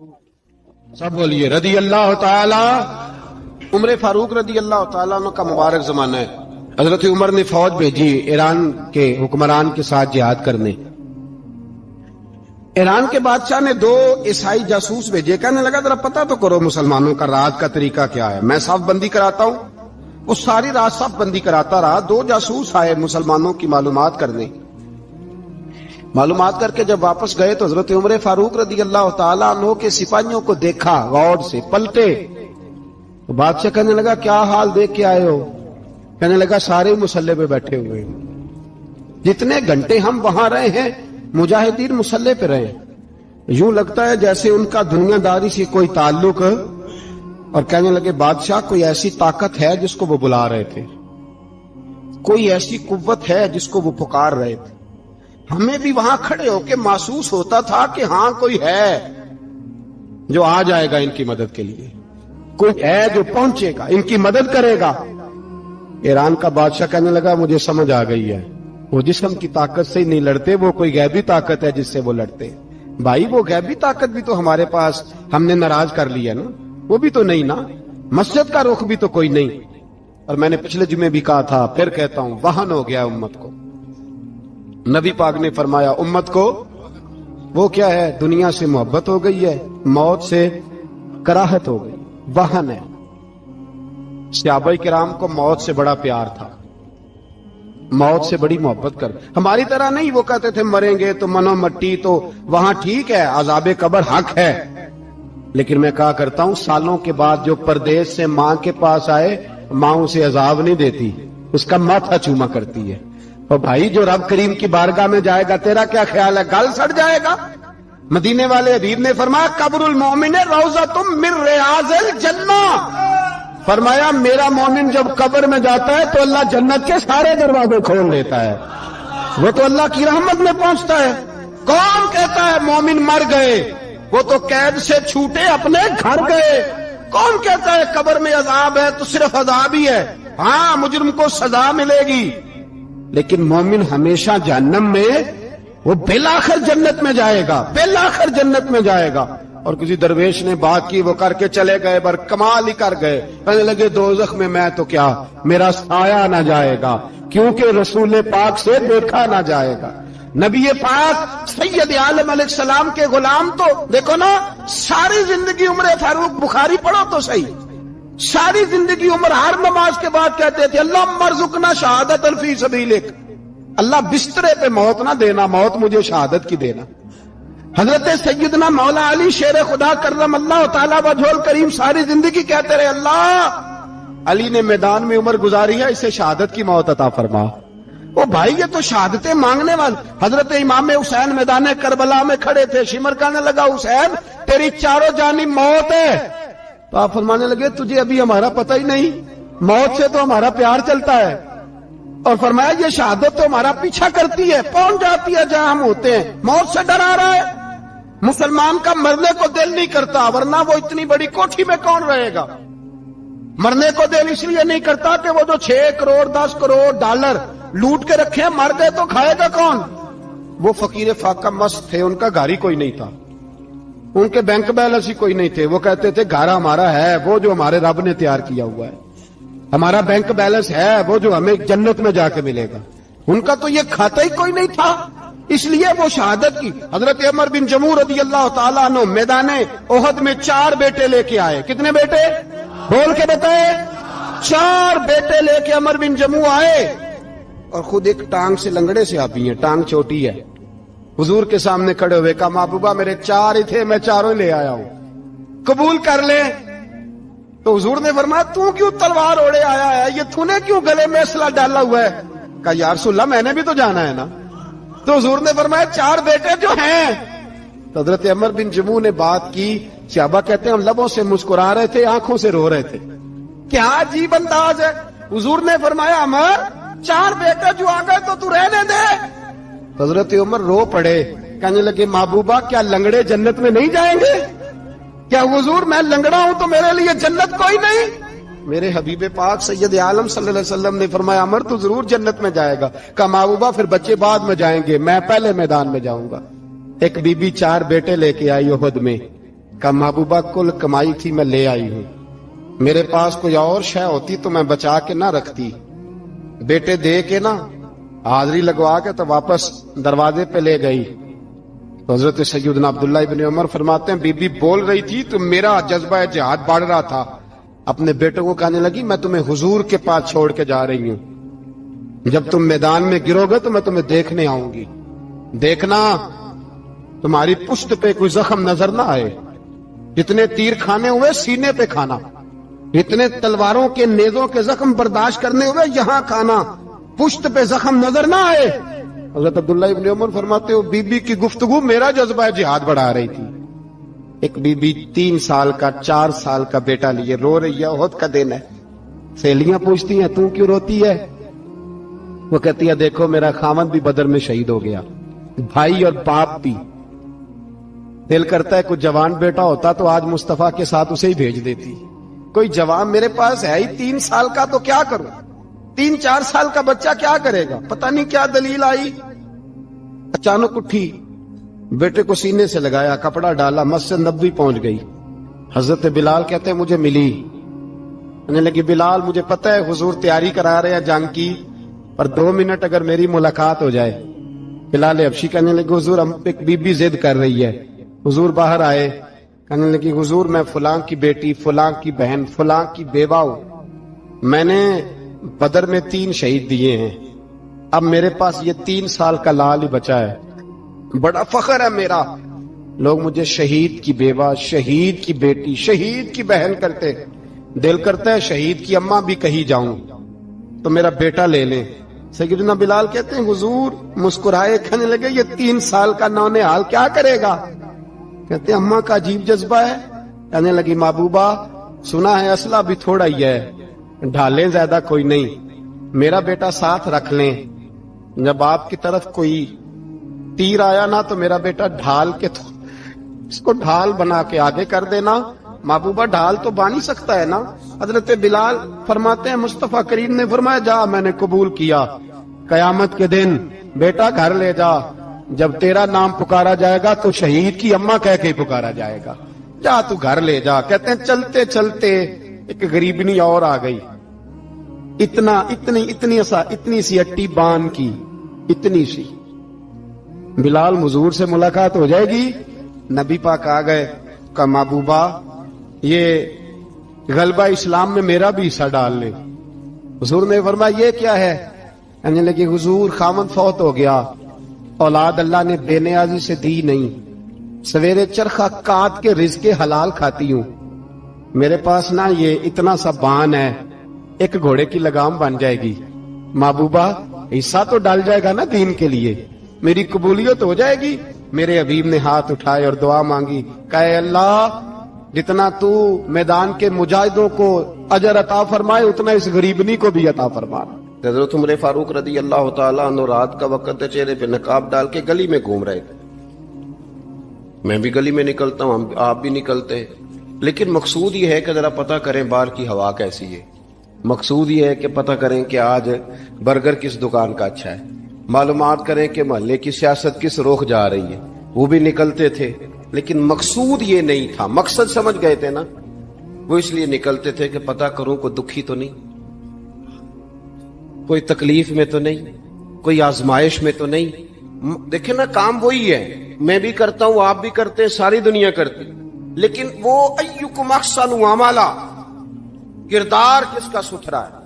سب بولیے رضی اللہ تعالی۔ عمر فاروق رضی اللہ تعالیٰ عنہ کا مبارک زمانہ ہے۔ حضرت عمر نے فوج بھیجی ایران کے حکمران کے ساتھ جہاد کرنے۔ ایران کے بادشاہ نے 2 عیسائی جاسوس بھیجے، کہنے لگا ذرا پتہ تو کرو مسلمانوں کا رات کا طریقہ کیا ہے، میں صف بندی کراتا ہوں۔ وہ ساری رات صف بندی کراتا رہا، 2 جاسوس آئے مسلمانوں کی معلومات کرنے۔ معلومات کر کے جب واپس گئے تو حضرت عمر فاروق رضی اللہ تعالیٰ عنہ کے سپاہیوں کو دیکھا، غور سے پلٹے تو بادشاہ کہنے لگا کیا حال دیکھ کے آئے ہو؟ کہنے لگا سارے مسلح پہ بیٹھے ہوئے ہیں، جتنے گھنٹے ہم وہاں رہے ہیں مجاہدین مسلح پہ رہے ہیں، یوں لگتا ہے جیسے ان کا دنیا داری سے کوئی تعلق۔ اور کہنے لگے بادشاہ کوئی ایسی طاقت ہے جس کو وہ بلا رہے تھے، کوئی ایسی قوت ہے جس کو وہ پکار رہے تھے، ہمیں بھی وہاں کھڑے ہو کے محسوس ہوتا تھا کہ ہاں کوئی ہے جو آ جائے گا ان کی مدد کے لیے، کوئی ہے جو پہنچے گا ان کی مدد کرے گا۔ ایران کا بادشاہ کہنے لگا مجھے سمجھ آ گئی ہے، وہ جسم کی طاقت سے ہی نہیں لڑتے، وہ کوئی غیبی طاقت ہے جس سے وہ لڑتے۔ بھائی وہ غیبی طاقت بھی تو ہمارے پاس ہم نے ناراض کر لیا نا، وہ بھی تو نہیں نا، مسجد کا رخ بھی تو کوئی نہیں۔ اور میں نے پچھلے جمعے بھی کہا تھا، پھر کہتا ہوں، وہن ہو گیا امت کو۔ نبی پاک نے فرمایا امت کو وہ کیا ہے، دنیا سے محبت ہو گئی ہے، موت سے کراہت ہو گئی، وہن ہے۔ صحابہ کرام کو موت سے بڑا پیار تھا، موت سے بڑی محبت کر، ہماری طرح نہیں، وہ کہتے تھے مریں گے تو منو مٹی، تو وہاں ٹھیک ہے عذاب قبر حق ہے، لیکن میں کہا کرتا ہوں سالوں کے بعد جو پردیس سے ماں کے پاس آئے، ماں اسے عذاب نہیں دیتی، اس کا ماتھا چوما کرتی ہے۔ اور بھائی جو رب کریم کی بارگاہ میں جائے گا تیرا کیا خیال ہے، گل سڑ جائے گا؟ مدینے والے حبیب نے فرمایا قبر المومن روضۃ من ریاض الجنہ، فرمایا میرا مومن جب قبر میں جاتا ہے تو اللہ جنت کے سارے دروازے کھول دیتا ہے، وہ تو اللہ کی رحمت میں پہنچتا ہے۔ کون کہتا ہے مومن مر گئے، وہ تو قید سے چھوٹے اپنے گھر گئے۔ کون کہتا ہے قبر میں عذاب ہے تو صرف عذاب ہی ہے، ہاں مجرم کو سزا ملے گی، لیکن مومن ہمیشہ جہنم میں، وہ بالآخر جنت میں جائے گا، بالآخر جنت میں جائے گا۔ اور کسی درویش نے بات کی، وہ کر کے چلے گئے، بر کمال ہی کر گئے، کہنے لگے دوزخ میں میں تو کیا، میرا سایہ نہ جائے گا، کیونکہ رسول پاک سے دیکھا نہ جائے گا۔ نبی پاک سید عالم علیہ السلام کے غلام تو دیکھو نا، ساری زندگی عمر فاروق بخاری پڑھو تو صحیح، ساری زندگی عمر ہر نماز کے بعد کہتے تھے اللہم ارزقنا شہادت فی سبیلک، اللہ بسترے پہ موت نہ دینا، موت مجھے شہادت کی دینا۔ حضرت سیدنا مولا علی شیر خدا کرم اللہ تعالیٰ وجہ الکریم ساری زندگی کہتے رہے اللہ علی نے میدان میں عمر گزاری ہے، اسے شہادت کی موت عطا فرما۔ وہ بھائی یہ تو شہادتیں مانگنے والے۔ حضرت امام حسین میدان کربلا میں کھڑے تھے، شمر کہنے لگا حسین تیری چاروں جانب موت ہے، تو آپ فرمانے لگے تجھے ابھی ہمارا پتہ ہی نہیں، موت سے تو ہمارا پیار چلتا ہے، اور فرمایا یہ شہادت تو ہمارا پیچھا کرتی ہے، پہنچ جاتی ہے جہاں ہم ہوتے ہیں، موت سے ڈرا رہا ہے۔ مسلمان کا مرنے کو دل نہیں کرتا، ورنہ وہ اتنی بڑی کوٹھی میں کون رہے گا؟ مرنے کو دل اس لیے نہیں کرتا کہ وہ جو 6 کروڑ 10 کروڑ ڈالر لوٹ کے رکھے مر گئے تو کھائے گا کون؟ وہ فقیر فاقہ مست تھے، ان کا گھر ہی کوئی نہیں تھا، ان کے بینک بیلنس ہی کوئی نہیں تھے، وہ کہتے تھے گھر ہمارا ہے وہ جو ہمارے رب نے تیار کیا ہوا ہے، ہمارا بینک بیلنس ہے وہ جو ہمیں جنت میں جا کے ملے گا، ان کا تو یہ کھاتا ہی کوئی نہیں تھا، اس لیے وہ شہادت کی۔ حضرت عمر بن جموع رضی اللہ تعالیٰ عنہ میدان احد میں 4 بیٹے لے کے آئے، کتنے بیٹے بول کے بتائے؟ 4 بیٹے لے کے عمر بن جموع آئے، اور خود ایک ٹانگ سے لنگڑے سے آپی ہیں، ٹانگ چھوٹی ہے، حضور کے سامنے کھڑے ہوئے کہا محبوبہ میرے 4 ہی تھے، میں 4 لے آیا ہوں، قبول کر لے۔ تو حضور نے فرمایا تو کیوں تلوار اوڑے آیا ہے، یہ تو نے کیوں گلے میں اسلحہ ڈالا ہوا ہے؟ کہا یا رسول اللہ میں نے بھی تو جانا ہے نا۔ تو حضور نے فرمایا 4 بیٹے جو ہیں۔ تو حضرت عمر بن جموع نے بات کی، صحابہ کہتے ہیں ہم لبوں سے مسکرا رہے تھے، آنکھوں سے رو رہے تھے، کیا عجیب انداز ہے۔ حضور نے فرمایا عمر 4 بیٹے جو آ گئے تو رہنے دے۔ حضرت عمر رو پڑے، کہنے لگے محبوبہ کیا لنگڑے جنت میں نہیں جائیں گے؟ کیا حضور میں لنگڑا ہوں تو میرے لیے جنت کوئی نہیں؟ میرے حبیب پاک سید عالم صلی اللہ علیہ وسلم نے فرمایا عمر تو ضرور جنت میں جائے گا۔ کہا محبوبہ پھر بچے بعد میں جائیں گے، میں پہلے میدان میں جاؤں گا۔ ایک بی بی 4 بیٹے لے کے آئی احد میں، کہا محبوبہ کل کمائی تھی میں لے آئی ہوں، میرے پاس کوئی اور شے ہوتی تو میں بچا کے نہ رکھتی، بیٹے دے کے نا حاضری لگوا کے تو واپس دروازے پہ لے گئی۔ تو حضرت سیدنا عبداللہ ابن عمر فرماتے ہیں بی بی بول رہی تھی تو میرا جذبہ جہاد بڑھ رہا تھا، اپنے بیٹوں کو کہنے لگی میں تمہیں حضور کے پاس چھوڑ کے جا رہی ہوں، جب تم میدان میں گرو گے تو میں تمہیں دیکھنے آؤں گی، دیکھنا تمہاری پشت پہ کوئی زخم نظر نہ آئے، جتنے تیر کھانے ہوئے سینے پہ کھانا، جتنے تلواروں کے نیزوں کے زخم برداشت کرنے ہوئے یہاں کھانا، پشت پہ زخم نظر نہ آئے۔ حضرت عبداللہ ابن عمر فرماتے ہو بی بی کی گفتگو میرا جذبہ جہاد بڑھا رہی تھی۔ ایک بی بی 3 سال کا 4 سال کا بیٹا لیے رو رہی ہے، احد کا دن ہے، سہیلیاں پوچھتی ہیں تو کیوں روتی ہے؟ وہ کہتی ہے دیکھو میرا خاوند بھی بدر میں شہید ہو گیا، بھائی اور باپ بھی، دل کرتا ہے کوئی جوان بیٹا ہوتا تو آج مصطفیٰ کے ساتھ اسے ہی بھیج دیتی، کوئی جوان میرے پاس ہے ہی 3 سال کا تو کیا کروں، 3-4 سال کا بچہ کیا کرے گا؟ پتہ نہیں کیا دلیل آئی، اچانک اٹھی، بیٹے کو سینے سے لگایا، کپڑا ڈالا، مسجد نبوی پہنچ گئی۔ حضرت بلال کہتے ہیں مجھے ملی، کہنے لگی بلال مجھے پتہ ہے حضور تیاری کرا رہے ہیں جنگ کی، پر 2 منٹ اگر میری ملاقات ہو جائے۔ بلال حبشی کہنے لگے حضور ہم ایک بی بی ضد کر رہی ہے۔ حضور باہر آئے، کہنے لگی حضور میں فلاں کی بیٹی، فلاں کی بہن، فلاں کی بیوہ ہوں، میں نے بدر میں 3 شہید دیے ہیں، اب میرے پاس یہ 3 سال کا لال ہی بچا ہے، بڑا فخر ہے میرا، لوگ مجھے شہید کی بیوہ، شہید کی بیٹی، شہید کی بہن کرتے، دل کرتا ہے شہید کی اماں بھی کہیں جاؤں تو میرا بیٹا لے لیں۔ سیدنا بلال کہتے ہیں حضور مسکرائے، کہنے لگے یہ 3 سال کا نونہال کیا کرے گا؟ کہتے ہیں اماں کا عجیب جذبہ ہے۔ کہنے لگی محبوبہ سنا ہے اسلحہ بھی تھوڑا ہی ہے، ڈھالیں زیادہ کوئی نہیں، میرا بیٹا ساتھ رکھ لیں، جب آپ کی طرف کوئی تیر آیا نا تو میرا بیٹا ڈھال کے اس کو ڈھال بنا کے آگے کر دینا۔ محبوبہ ڈھال تو بن ہی سکتا ہے نا۔ حضرت بلال فرماتے ہیں مصطفیٰ کریم نے فرمایا جا میں نے قبول کیا، قیامت کے دن بیٹا گھر لے جا، جب تیرا نام پکارا جائے گا تو شہید کی اماں کہہ کے پکارا جائے گا، جا تو گھر لے جا۔ کہتے ہیں چلتے چلتے ایک غریبنی اور آ گئی، اتنی سی اٹی بان کی، اتنی سی، بلال حضور سے ملاقات ہو جائے گی۔ نبی پاک آ گئے، کہا محبوبہ یہ غلبہ اسلام میں میرا بھی حصہ ڈال لے۔ حضور نے فرمایا یہ کیا ہے؟ کہنے لگی حضور خاوند فوت ہو گیا، اولاد اللہ نے بے نیازی سے دی نہیں، سویرے چرخہ کاٹ کے رزق حلال کھاتی ہوں، میرے پاس نا یہ اتنا سا بان ہے، ایک گھوڑے کی لگام بن جائے گی، محبوبہ حصہ تو ڈال جائے گا نا دین کے لیے، میری قبولیت ہو جائے گی۔ میرے حبیب نے ہاتھ اٹھائے اور دعا مانگی، کہے اللہ جتنا تو میدان کے مجاہدوں کو اجر عطا فرمائے اتنا اس غریبنی کو بھی عطا فرما۔ حضرت عمر فاروق رضی اللہ تعالیٰ عنہ رات کا وقت چہرے پہ نقاب ڈال کے گلی میں گھوم رہے تھے، میں بھی گلی میں نکلتا ہوں، آپ بھی نکلتے ہیں، لیکن مقصود یہ ہے کہ ذرا پتہ کریں باہر کی ہوا کیسی ہے، مقصود یہ ہے کہ پتہ کریں کہ آج برگر کس دکان کا اچھا ہے، معلومات کریں کہ محلے کی سیاست کس رخ جا رہی ہے، وہ بھی نکلتے تھے، لیکن مقصود یہ نہیں تھا، مقصد سمجھ گئے تھے نا، وہ اس لیے نکلتے تھے کہ پتہ کروں کوئی دکھی تو نہیں، کوئی تکلیف میں تو نہیں، کوئی آزمائش میں تو نہیں۔ دیکھیں نا کام وہی ہے، میں بھی کرتا ہوں، آپ بھی کرتے ہیں، ساری دنیا کرتی، لیکن وہ ایکم احسن عملا، کردار کس کا ستھرا ہے،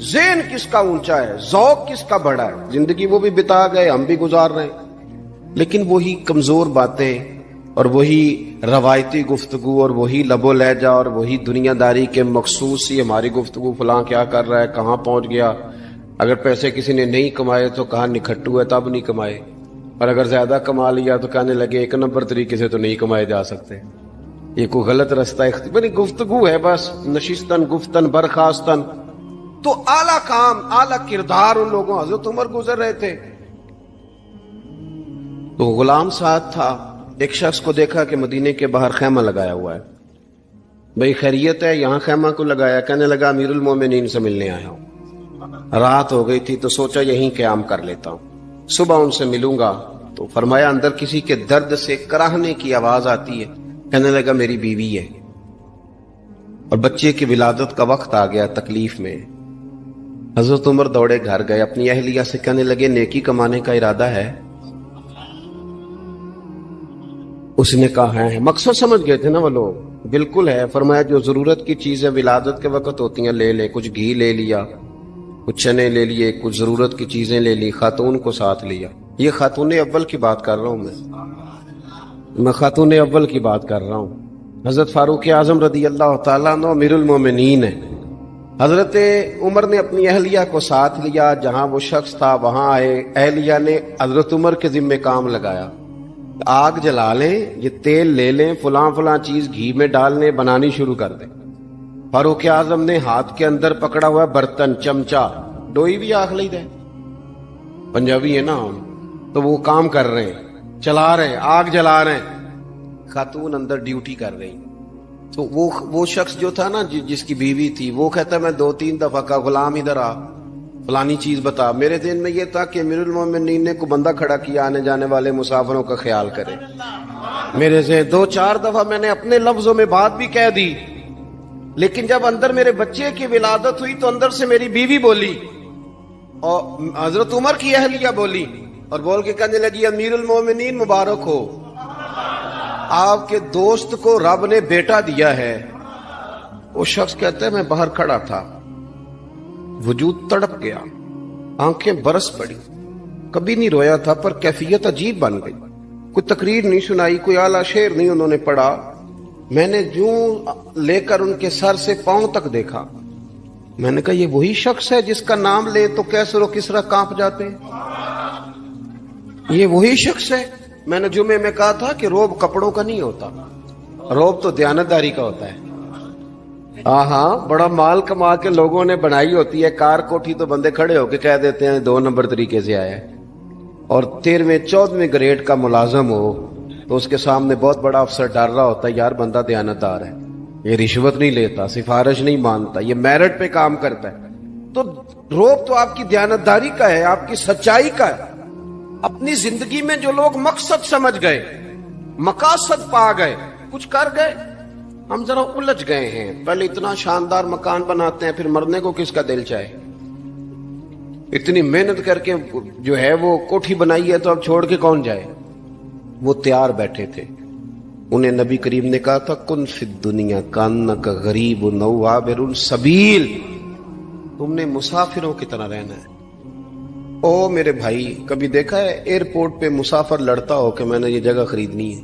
ذہن کس کا اونچا ہے، ذوق کس کا بڑا ہے۔ زندگی وہ بھی بتا گئے، ہم بھی گزار رہے ہیں، لیکن وہی کمزور باتیں اور وہی روایتی گفتگو اور وہی لب و لہجہ اور وہی دنیا داری کے مخصوص سی ہماری گفتگو، فلاں کیا کر رہا ہے، کہاں پہنچ گیا، اگر پیسے کسی نے نہیں کمائے تو کہاں نکھٹو ہے تب نہیں کمائے، اور اگر زیادہ کما لیا تو کہنے لگے 1 نمبر طریقے سے تو نہیں کمائے جا سکتے، یہ کوئی غلط رستہ بڑی گفتگو ہے، بس نشستن گفتن برخاستن۔ تو اعلیٰ کام، اعلیٰ کردار ان لوگوں، حضرت عمر گزر رہے تھے تو غلام ساتھ تھا، ایک شخص کو دیکھا کہ مدینے کے باہر خیمہ لگایا ہوا ہے، بھئی خیریت ہے، یہاں خیمہ کو لگایا؟ کہنے لگا امیر المومنین سے ملنے آیا ہوں، رات ہو گئی تھی تو سوچا یہیں قیام کر لیتا ہوں، صبح ان سے ملوں گا۔ تو فرمایا اندر کسی کے درد سے کراہنے کی آواز آتی ہے، کہنے لگا میری بیوی ہے اور بچے کی ولادت کا وقت آ گیا، تکلیف میں۔ حضرت عمر دوڑے گھر گئے، اپنی اہلیہ سے کہنے لگے نیکی کمانے کا ارادہ ہے؟ اس نے کہا ہے۔ مقصد سمجھ گئے تھے نا وہ لوگ، بالکل ہے۔ فرمایا جو ضرورت کی چیزیں ولادت کے وقت ہوتی ہیں لے لے، کچھ گھی لے لیا، کچھ چنے لے لیے، کچھ ضرورت کی چیزیں لے لی، خاتون کو ساتھ لیا۔ یہ خاتون اول کی بات کر رہا ہوں میں خاتون اول کی بات کر رہا ہوں۔ حضرت فاروق اعظم رضی اللہ تعالیٰ عنہ امیر المومنین ہے۔ حضرت عمر نے اپنی اہلیہ کو ساتھ لیا، جہاں وہ شخص تھا وہاں آئے۔ اہلیہ نے حضرت عمر کے ذمہ کام لگایا، آگ جلا لیں، یہ تیل لے لیں، فلاں فلاں چیز گھی میں ڈال لیں، بنانی شروع کر دیں۔ فاروق اعظم نے ہاتھ کے اندر پکڑا ہوا برتن، چمچہ، ڈوئی بھی آخ لی دے، پنجابی ہے نا ہم، تو وہ کام کر رہے ہیں، چلا رہے ہیں، آگ جلا رہے ہیں۔ خاتون اندر ڈیوٹی کر رہی، تو وہ شخص جو تھا نا جس کی بیوی تھی، وہ کہتا ہے میں 2-3 دفعہ کا غلام ادھر آ، فلانی چیز بتا۔ میرے ذہن میں یہ تھا کہ امیر المومنین نے کو بندہ کھڑا کیا آنے جانے والے مسافروں کا خیال کرے۔ میرے سے 2-4 دفعہ میں نے اپنے لفظوں میں بات بھی کہہ دی، لیکن جب اندر میرے بچے کی ولادت ہوئی تو اندر سے میری بیوی بولی اور حضرت عمر کی اہلیہ بولی اور بول کے کہنے لگی امیر المومنین مبارک ہو، آپ کے دوست کو رب نے بیٹا دیا ہے۔ وہ شخص کہتا ہے میں باہر کھڑا تھا، وجود تڑپ گیا، آنکھیں برس پڑی، کبھی نہیں رویا تھا پر کیفیت عجیب بن گئی۔ کوئی تقریر نہیں سنائی، کوئی اعلیٰ شعر نہیں انہوں نے پڑھا، میں نے جوں لے کر ان کے سر سے پاؤں تک دیکھا۔ میں نے کہا یہ وہی شخص ہے جس کا نام لے تو کیسر و کسرا کانپ جاتے ہیں، یہ وہی شخص ہے۔ میں نے جمعے میں کہا تھا کہ روب کپڑوں کا نہیں ہوتا، روب تو دیانتداری کا ہوتا ہے۔ ہاں بڑا مال کما کے لوگوں نے بنائی ہوتی ہے کار کوٹھی، تو بندے کھڑے ہو کے کہہ دیتے ہیں 2 نمبر طریقے سے آیا ہے۔ اور 13ویں-14ویں گریڈ کا ملازم ہو تو اس کے سامنے بہت بڑا افسر ڈر رہا ہوتا ہے، یار بندہ دیانتدار ہے، یہ رشوت نہیں لیتا، سفارش نہیں مانتا، یہ میرٹ پہ کام کرتا ہے۔ تو روب تو آپ کی دیانتداری کا ہے، آپ کی سچائی کا ہے۔ اپنی زندگی میں جو لوگ مقصد سمجھ گئے، مقاصد پا گئے، کچھ کر گئے، ہم ذرا الجھ گئے ہیں۔ پہلے اتنا شاندار مکان بناتے ہیں، پھر مرنے کو کس کا دل چاہے؟ اتنی محنت کر کے جو ہے وہ کوٹھی بنائی ہے تو اب چھوڑ کے کون جائے؟ وہ تیار بیٹھے تھے، انہیں نبی کریم نے کہا تھا کن فی الدنیا کانک غریب او عابر السبیل، تم نے مسافروں کی طرح رہنا ہے۔ او میرے بھائی، کبھی دیکھا ہے ایئرپورٹ پہ مسافر لڑتا ہو کہ میں نے یہ جگہ خریدنی ہے؟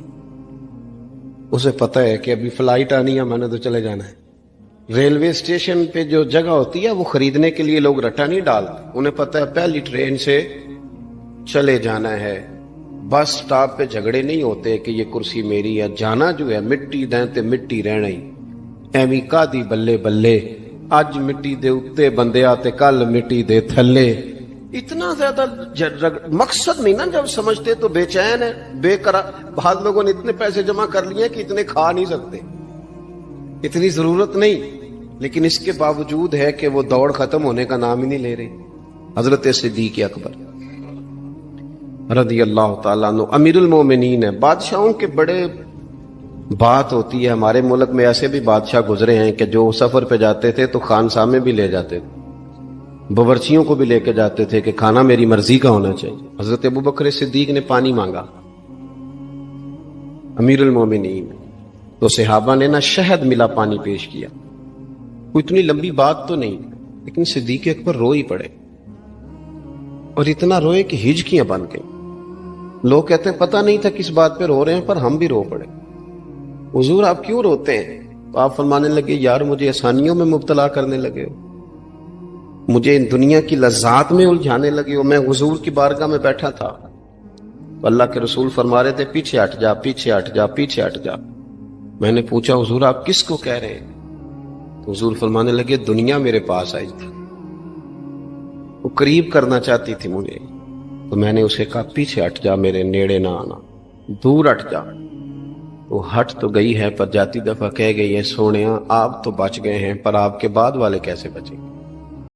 اسے پتہ ہے کہ ابھی فلائٹ آنی ہے، میں نے تو چلے جانا ہے۔ ریلوے اسٹیشن پہ جو جگہ ہوتی ہے وہ خریدنے کے لیے لوگ رٹا نہیں ڈالتے، انہیں پتہ ہے پہلی ٹرین سے چلے جانا ہے۔ بس سٹاپ پہ جھگڑے نہیں ہوتے کہ یہ کرسی میری ہے، جانا جو ہے مٹی دیں تے مٹی رہنا ہی، ایویں کادی بلے بلے، اج مٹی دے اتے بندے آتے کل مٹی دے تھلے۔ اتنا زیادہ مقصد نہیں نا جب سمجھتے تو بے چین ہے، بے قرار۔ بعض لوگوں نے اتنے پیسے جمع کر لیے کہ اتنے کھا نہیں سکتے، اتنی ضرورت نہیں، لیکن اس کے باوجود ہے کہ وہ دوڑ ختم ہونے کا نام ہی نہیں لے رہے۔ حضرت صدیق اکبر رضی اللہ تعالیٰ عنہ امیر المومنین ہے۔ بادشاہوں کے بڑے بات ہوتی ہے، ہمارے ملک میں ایسے بھی بادشاہ گزرے ہیں کہ جو سفر پہ جاتے تھے تو خانسا میں بھی لے جاتے تھے، باورچیوں کو بھی لے کے جاتے تھے کہ کھانا میری مرضی کا ہونا چاہیے۔ حضرت ابوبکر صدیق نے پانی مانگا، امیر المومنین، تو صحابہ نے نہ شہد ملا پانی پیش کیا۔ کوئی اتنی لمبی بات تو نہیں، لیکن صدیق اکبر رو ہی پڑے، اور اتنا روئے کہ ہجکیاں بن گئیں۔ لوگ کہتے ہیں پتہ نہیں تھا کس بات پہ رو رہے ہیں، پر ہم بھی رو پڑے۔ حضور آپ کیوں روتے ہیں؟ تو آپ فرمانے لگے یار مجھے آسانیوں میں مبتلا کرنے لگے ہو، مجھے ان دنیا کی لذات میں الجھانے لگے ہو۔ میں حضور کی بارگاہ میں بیٹھا تھا، اللہ کے رسول فرما رہے تھے پیچھے ہٹ جا، پیچھے ہٹ جا، پیچھے ہٹ جا۔ میں نے پوچھا حضور آپ کس کو کہہ رہے ہیں؟ تو حضور فرمانے لگے دنیا میرے پاس آئی تھی، وہ قریب کرنا چاہتی تھی مجھے، تو میں نے اسے کہا پیچھے ہٹ جا، میرے نیڑے نہ آنا، دور ہٹ جا۔ وہ ہٹ تو گئی ہے پر جاتی دفعہ کہہ گئی ہے سونیاں آپ تو بچ گئے ہیں، پر آپ کے بعد والے کیسے بچیں گے؟